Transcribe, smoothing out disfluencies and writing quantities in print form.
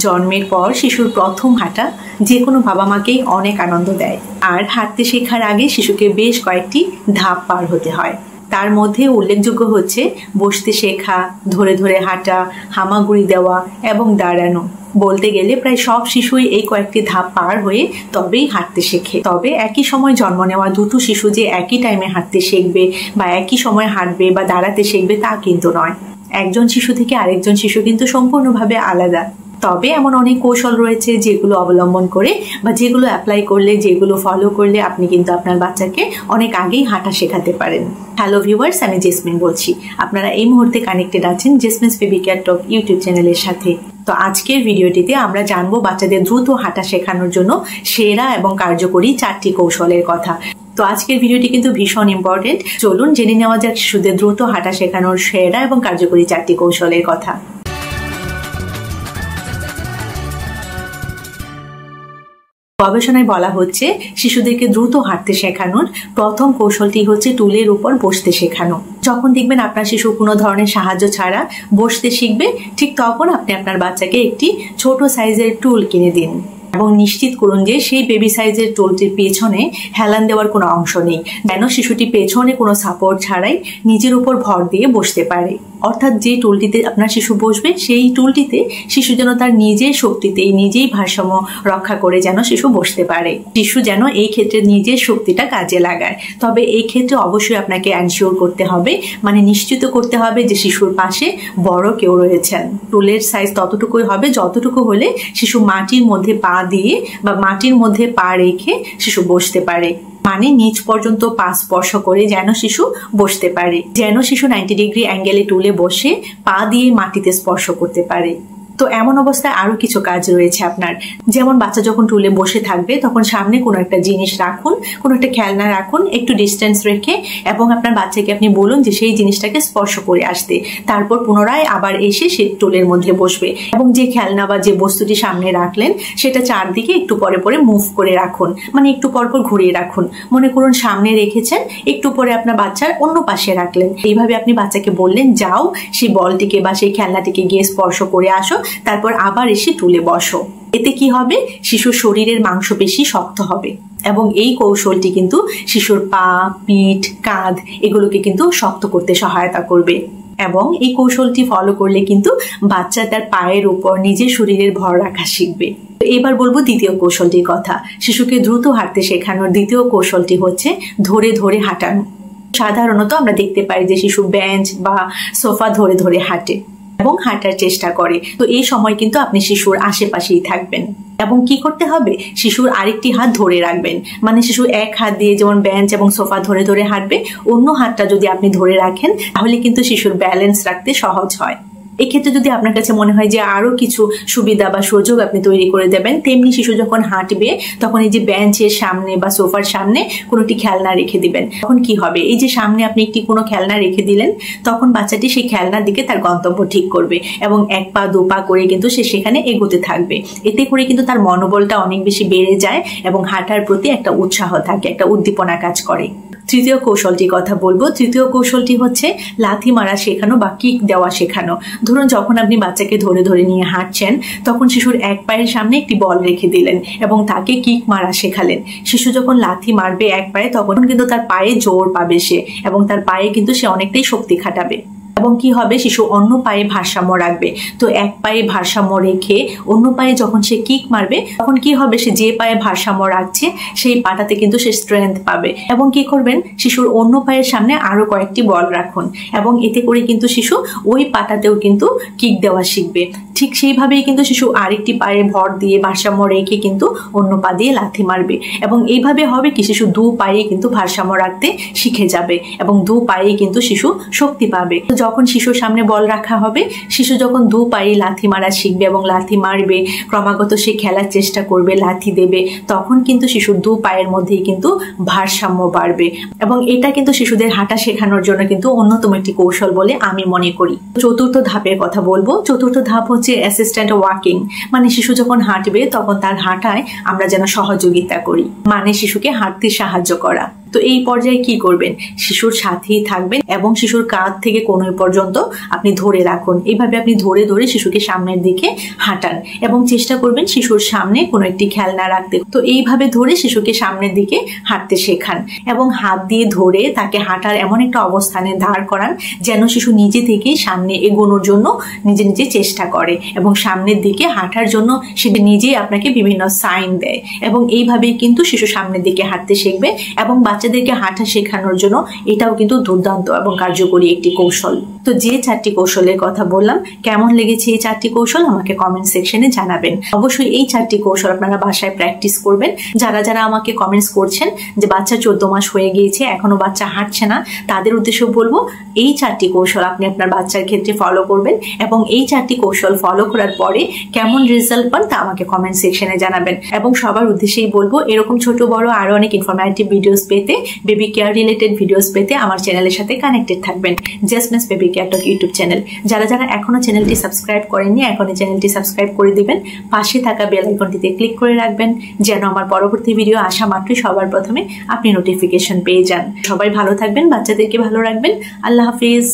জন্মের পর শিশুর প্রথম হাঁটা যে কোনো বাবা মাকেই অনেক আনন্দ দেয়। আর হাঁটতে শেখার আগে শিশুকে বেশ কয়েকটি ধাপ পার হতে হয়। তার মধ্যে উল্লেখযোগ্য হচ্ছে বসতে শেখা, ধরে ধরে হাঁটা, হামাগুড়ি দেওয়া এবং দাঁড়ানো। বলতে গেলে প্রায় সব শিশুই এই কয়েকটি ধাপ পার হয়ে তবেই হাঁটতে শেখে। তবে একই সময় জন্ম নেওয়া দুটো শিশু যে একই টাইমে হাঁটতে শিখবে বা একই সময় হাঁটবে বা দাঁড়াতে শিখবে তা কিন্তু নয়। একজন শিশু থেকে আরেকজন শিশু কিন্তু সম্পূর্ণভাবে আলাদা। তবে এমন অনেক কৌশল রয়েছে যেগুলো অবলম্বন করে বা যেগুলো অ্যাপ্লাই করলে, যেগুলো ফলো করলে আপনি কিন্তু আপনার বাচ্চাকে অনেক আগেই হাঁটা শেখাতে পারেন। হ্যালো ভিউয়ার্স, আমি জেসমিন বলছি। আপনারা এই মুহূর্তে কানেক্টেড আছেন জেসমিনস বেবি কেয়ার টক ইউটিউব চ্যানেলের সাথে। তো আজকের ভিডিওটিতে আমরা জানবো বাচ্চাদের দ্রুত হাঁটা শেখানোর জন্য সেরা এবং কার্যকরী 4টি কৌশলের কথা। তো আজকের ভিডিওটি কিন্তু ভীষণ ইম্পর্টেন্ট। চলুন জেনে নেওয়া যাক শিশুদের দ্রুত হাঁটা শেখানোর সেরা এবং কার্যকরী 4টি কৌশলের কথা। গবেষণায় বলা হচ্ছে শিশুদেরকে দ্রুত হাঁটতে শেখানোর প্রথম কৌশলটি হচ্ছে টুলের উপর বসতে শেখানো। যখন দেখবেন আপনার শিশু কোনো ধরনের সাহায্য ছাড়া বসতে শিখবে, ঠিক তখন আপনি আপনার বাচ্চাকে একটি ছোট সাইজের টুল কিনে দিন এবং নিশ্চিত করুন যে সেই বেবি সাইজের টুলটির পেছনে হেলান দেওয়ার কোনো অংশ নেই, যেন শিশুটি পেছনে কোনো সাপোর্ট ছাড়াই নিজের উপর ভর দিয়ে বসতে পারে। অর্থাৎ যে টুলটিতে আপনার শিশু বসবে সেই টুলটিতে শিশু যেন তার নিজের শক্তিতেই নিজেই ভারসাম্য রক্ষা করে যেন শিশু বসতে পারে। শিশু যেন এই ক্ষেত্রে নিজের শক্তিটা কাজে লাগায়। তবে এই ক্ষেত্রে অবশ্যই আপনাকে এনশিওর করতে হবে, মানে নিশ্চিত করতে হবে যে শিশুর পাশে বড় কেউ রয়েছেন। টুলের সাইজ ততটুকুই হবে যতটুকু হলে শিশু মাটির মধ্যে পা দিয়ে বা মাটির মধ্যে পা রেখে শিশু বসতে পারে, মানে নিচ পর্যন্ত পা স্পর্শ করে যেন শিশু বসতে পারে, যেন শিশু 90 ডিগ্রি অ্যাঙ্গেলে টুলে বসে পা দিয়ে মাটিতে স্পর্শ করতে পারে। তো এমন অবস্থায় আরো কিছু কাজ রয়েছে আপনার। যেমন বাচ্চা যখন টুলে বসে থাকবে তখন সামনে কোনো একটা জিনিস রাখুন, কোনো একটা খেলনা রাখুন একটু ডিস্টেন্স রেখে, এবং আপনার বাচ্চাকে আপনি বলুন যে সেই জিনিসটাকে স্পর্শ করে আসতে। তারপর পুনরায় আবার এসে সে টুলের মধ্যে বসবে এবং যে খেলনা বা যে বস্তুটি সামনে রাখলেন সেটা চারদিকে একটু পরে পরে মুভ করে রাখুন, মানে একটু পর পর ঘুরিয়ে রাখুন। মনে করুন সামনে রেখেছেন, একটু পরে আপনার বাচ্চার অন্য পাশে রাখলেন। এইভাবে আপনি বাচ্চাকে বললেন যাও সেই বলটিকে বা সেই খেলনাটিকে গিয়ে স্পর্শ করে আসো, তারপর আবার এসে টুলে বসো। এতে কি হবে? শিশুর শরীরের মাংসপেশি শক্ত হবে এবং এই কৌশলটি কিন্তু শিশুর পা, পিঠ, কাঁধ এগুলোকে কিন্তু শক্ত করতে সহায়তা করবে। এবং এই কৌশলটি ফলো করলে কিন্তু বাচ্চা তার পায়ের উপর নিজের শরীরের ভর রাখা শিখবে। এবার বলবো দ্বিতীয় কৌশলটির কথা। শিশুকে দ্রুত হাঁটতে শেখানোর দ্বিতীয় কৌশলটি হচ্ছে ধরে ধরে হাঁটানো। সাধারণত আমরা দেখতে পাই যে শিশু বেঞ্চ বা সোফা ধরে ধরে হাঁটে এবং হাঁটার চেষ্টা করে। তো এই সময় কিন্তু আপনি শিশুর আশেপাশেই থাকবেন এবং কি করতে হবে? শিশুর আরেকটি হাত ধরে রাখবেন, মানে শিশু এক হাত দিয়ে যেমন বেঞ্চ এবং সোফা ধরে ধরে হাঁটবে, অন্য হাতটা যদি আপনি ধরে রাখেন তাহলে কিন্তু শিশুর ব্যালেন্স রাখতে সহজ হয়। এক্ষেত্রে যদি আপনার কাছে মনে হয় যে আরো কিছু সুবিধা বা সুযোগ আপনি তৈরি করে দেবেন, তেমনি শিশু যখন হাঁটবে তখন এই যে বেঞ্চের সামনে বা সোফার সামনে কোনো একটি খেলনা রেখে দিবেন। তখন কি হবে? এই যে সামনে আপনি একটি কোনো খেলনা রেখে দিলেন, তখন বাচ্চাটি সেই খেলনার দিকে তার গন্তব্য ঠিক করবে এবং এক পা দু পা করে কিন্তু সে সেখানে এগোতে থাকবে। এতে করে কিন্তু তার মনোবলটা অনেক বেশি বেড়ে যায় এবং হাঁটার প্রতি একটা উৎসাহ থাকে, একটা উদ্দীপনা কাজ করে। তৃতীয় কৌশলটির কথা বলবো। তৃতীয় কৌশলটি হচ্ছে লাথি মারা শেখানো বা কিক দেওয়া শেখানো। ধরুন যখন আপনি বাচ্চাকে ধরে ধরে নিয়ে হাঁটছেন তখন শিশুর এক পায়ের সামনে একটি বল রেখে দিলেন এবং তাকে কিক মারা শেখালেন। শিশু যখন লাথি মারবে এক পায়ে তখন কিন্তু তার পায়ে জোর পাবে সে, এবং তার পায়ে কিন্তু সে অনেকটাই শক্তি খাটাবে। এবং কি হবে? শিশু অন্য পায়ে ভারসাম্য রাখবে। তো এক পায়ে ভারসাম্য রেখে অন্য পায়ে যখন সে কিক মারবে তখন কি হবে? সে যে পায়ে ভারসাম্য রাখছে সেই পাটাতে কিন্তু সে স্ট্রেংথ পাবে। এবং কি করবেন? শিশুর অন্য পায়ের সামনে আরো কয়েকটি বল রাখুন এবং এতে করে কিন্তু শিশু ওই পাটাতেও কিন্তু কিক দেওয়া শিখবে। ঠিক সেইভাবেই কিন্তু শিশু আরেকটি পায়ে ভর দিয়ে ভারসাম্য রেখে কিন্তু অন্য পা দিয়ে লাথি মারবে এবং এইভাবে হবে কি শিশু দু পায়ে কিন্তু ভারসাম্য রাখতে শিখে যাবে এবং দু পায়ে কিন্তু শিশু শক্তি পাবে। যখন শিশুর সামনে বল রাখা হবে, শিশু যখন দু পায়ে লাথি মারা শিখবে এবং লাথি মারবে, ক্রমাগত সে খেলার চেষ্টা করবে, লাথি দেবে, তখন কিন্তু শিশুর দু পায়ের মধ্যেই কিন্তু ভারসাম্য বাড়বে এবং এটা কিন্তু শিশুদের হাঁটা শেখানোর জন্য কিন্তু অন্যতম একটি কৌশল বলে আমি মনে করি। চতুর্থ ধাপের কথা বলবো। চতুর্থ ধাপ হচ্ছে অ্যাসিস্ট্যান্ট ওয়াকিং, মানে শিশু যখন হাঁটবে তখন তার হাঁটায় আমরা যেন সহযোগিতা করি, মানে শিশুকে হাঁটতে সাহায্য করা। তো এই পর্যায়ে কি করবেন, শিশুর সাথেই থাকবেন এবং শিশুর কাঁধ থেকে কোণর পর্যন্ত আপনি ধরে রাখুন। এইভাবে আপনি ধরে ধরে শিশুকে সামনের দিকে হাঁটান এবং চেষ্টা করবেন শিশুর সামনে কোনো একটি খেলনা রাখতে। তো এইভাবে ধরে শিশুকে সামনের দিকে হাঁটতে শেখান এবং হাত দিয়ে ধরে তাকে হাঁটার এমন একটা অবস্থানে দাঁড় করান যেন শিশু নিজে থেকে সামনে এগোনোর জন্য নিজে নিজে চেষ্টা করে এবং সামনের দিকে হাঁটার জন্য সে নিজেই আপনাকে বিভিন্ন সাইন দেয়। এবং এইভাবেই কিন্তু শিশু সামনের দিকে হাঁটতে শিখবে এবং বাচ্চাদেরকে হাঁটা শেখানোর জন্য এটাও কিন্তু দুর্দান্ত এবং কার্যকরী একটি কৌশল। তো যে 4টি কৌশলের কথা বললাম, কেমন লেগেছে এই 4টি কৌশল আমাকে কমেন্ট সেকশনে জানাবেন। অবশ্যই এই 4টি কৌশল আপনারা বাসায় প্র্যাকটিস করবেন। যারা যারা আমাকে কমেন্টস করছেন যে বাচ্চা 14 মাস হয়ে গিয়েছে এখনো বাচ্চা হাঁটছে না, তাদের উদ্দেশ্যে বলবো এই 4টি কৌশল আপনি আপনার বাচ্চার ক্ষেত্রে ফলো করবেন এবং এই 4টি কৌশল ফলো করার পরে কেমন রেজাল্ট পান তা আমাকে কমেন্ট সেকশনে জানাবেন। এবং সবার উদ্দেশ্যেই বলবো এরকম ছোট বড় আরো অনেক ইনফরমেটিভ ভিডিওস পেতে, বেবি কেয়ার রিলেটেড ভিডিওস পেতে আমার চ্যানেলের সাথে কানেক্টেড থাকবেন। জাস্ট মিস বেবি কেয়ার টক ইউটিউব চ্যানেল। যারা যারা এখনো চ্যানেলটি সাবস্ক্রাইব করেননি এখনই চ্যানেলটি সাবস্ক্রাইব করে দিবেন, পাশে থাকা বেল আইকনটিতে ক্লিক করে রাখবেন যেন আমার পরবর্তী ভিডিও আসা মাত্রই সবার প্রথমে আপনি নোটিফিকেশন পেয়ে যান। সবাই ভালো থাকবেন, বাচ্চাদেরকে ভালো রাখবেন। আল্লাহ হাফিজ।